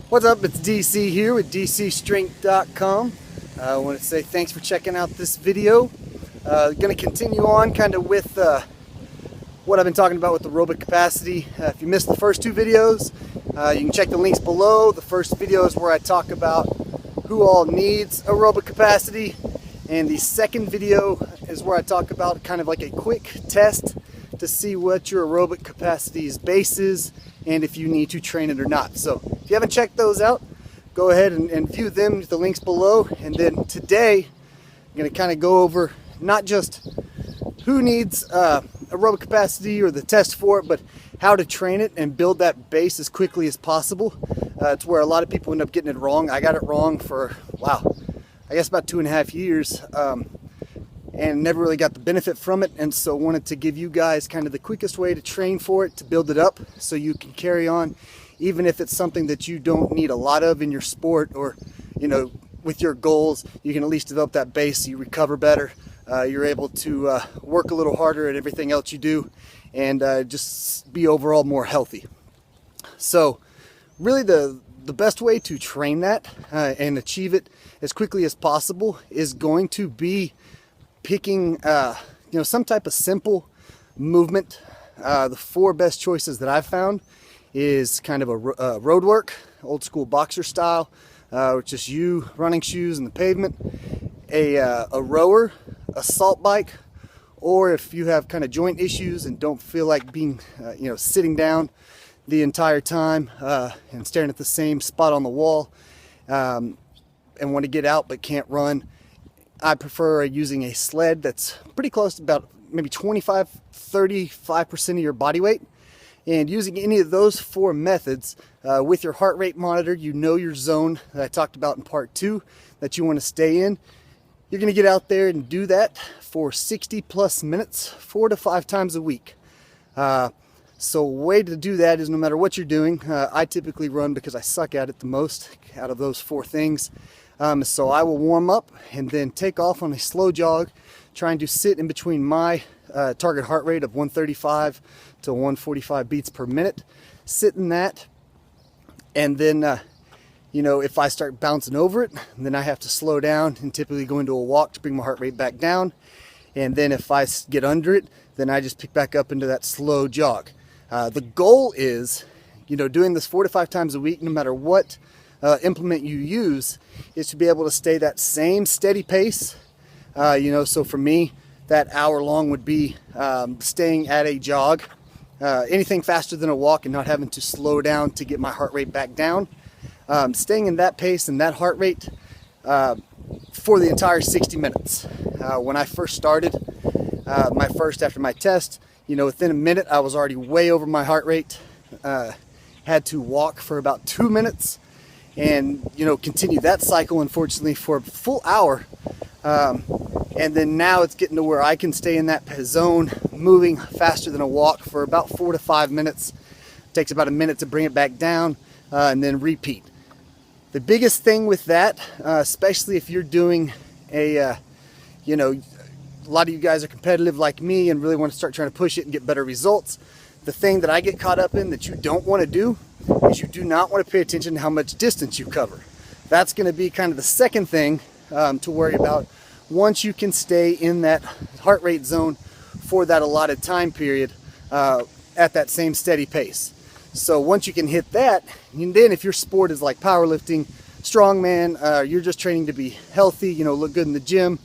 What's up? It's DC here with DCStrength.com. I want to say thanks for checking out this video. Going to continue on kind of with what I've been talking about with aerobic capacity. If you missed the first two videos, you can check the links below. The first video is where I talk about who all needs aerobic capacity, and the second video is where I talk about kind of like a quick test to see what your aerobic capacity's base is and if you need to train it or not. So if you haven't checked those out, go ahead and view them, the links below. And then today I'm going to kind of go over not just who needs aerobic capacity or the test for it, but how to train it and build that base as quickly as possible. It's where a lot of people end up getting it wrong. I got it wrong for, wow, I guess about 2.5 years. And never really got the benefit from it, and so wanted to give you guys kind of the quickest way to train for it, to build it up so you can carry on, even if it's something that you don't need a lot of in your sport, or with your goals, you can at least develop that base so you recover better. You're able to work a little harder at everything else you do, and just be overall more healthy. So really the best way to train that and achieve it as quickly as possible is going to be picking some type of simple movement. The four best choices that I've found is kind of a road work, old school boxer style, which is you running shoes in the pavement, a rower, a salt bike, or if you have kind of joint issues and don't feel like being sitting down the entire time and staring at the same spot on the wall, and want to get out but can't run, I prefer using a sled that's pretty close to about maybe 35% of your body weight. And using any of those four methods with your heart rate monitor, your zone that I talked about in part 2 that you want to stay in. You're going to get out there and do that for 60 plus minutes, 4 to 5 times a week. So way to do that is no matter what you're doing. I typically run because I suck at it the most out of those four things. So I will warm up and then take off on a slow jog, trying to sit in between my target heart rate of 135 to 145 beats per minute. Sit in that, and then if I start bouncing over it, then I have to slow down and typically go into a walk to bring my heart rate back down. And then if I get under it, then I just pick back up into that slow jog. The goal is, doing this 4 to 5 times a week, no matter what implement you use, is to be able to stay that same steady pace. So for me, that hour long would be staying at a jog, anything faster than a walk and not having to slow down to get my heart rate back down. Staying in that pace and that heart rate for the entire 60 minutes. When I first started, after my test, within a minute I was already way over my heart rate. Had to walk for about 2 minutes and continue that cycle, unfortunately, for a full hour. And then now it's getting to where I can stay in that zone, moving faster than a walk for about 4 to 5 minutes. It takes about a minute to bring it back down, and then repeat. The biggest thing with that, especially if you're doing a lot of you guys are competitive like me and really want to start trying to push it and get better results. The thing that I get caught up in that you don't want to do is you do not want to pay attention to how much distance you cover. That's going to be kind of the second thing to worry about once you can stay in that heart rate zone for that allotted time period at that same steady pace. So once you can hit that, and then if your sport is like powerlifting, strongman, you're just training to be healthy, look good in the gym,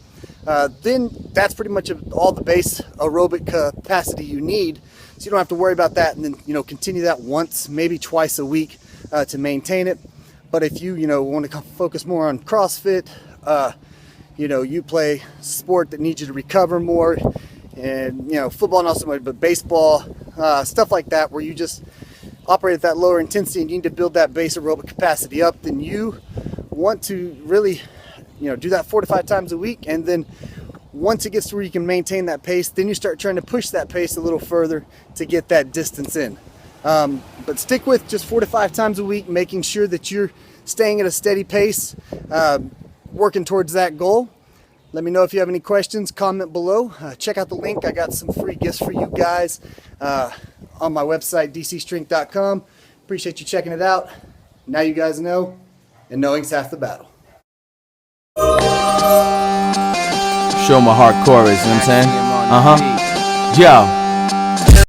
then that's pretty much all the base aerobic capacity you need. So you don't have to worry about that, and then continue that once, maybe twice a week to maintain it. But if you want to focus more on CrossFit, you play sport that needs you to recover more, and football not so much, but baseball, stuff like that, where you just operate at that lower intensity and you need to build that base aerobic capacity up, then you want to really do that 4 to 5 times a week. And then once it gets to where you can maintain that pace, then you start trying to push that pace a little further to get that distance in. But stick with just 4 to 5 times a week, making sure that you're staying at a steady pace, working towards that goal. Let me know if you have any questions, comment below. Check out the link. I got some free gifts for you guys on my website, DCStrength.com. Appreciate you checking it out. Now you guys know, and knowing's half the battle. Show my hardcore is, you know what I'm saying? Yo.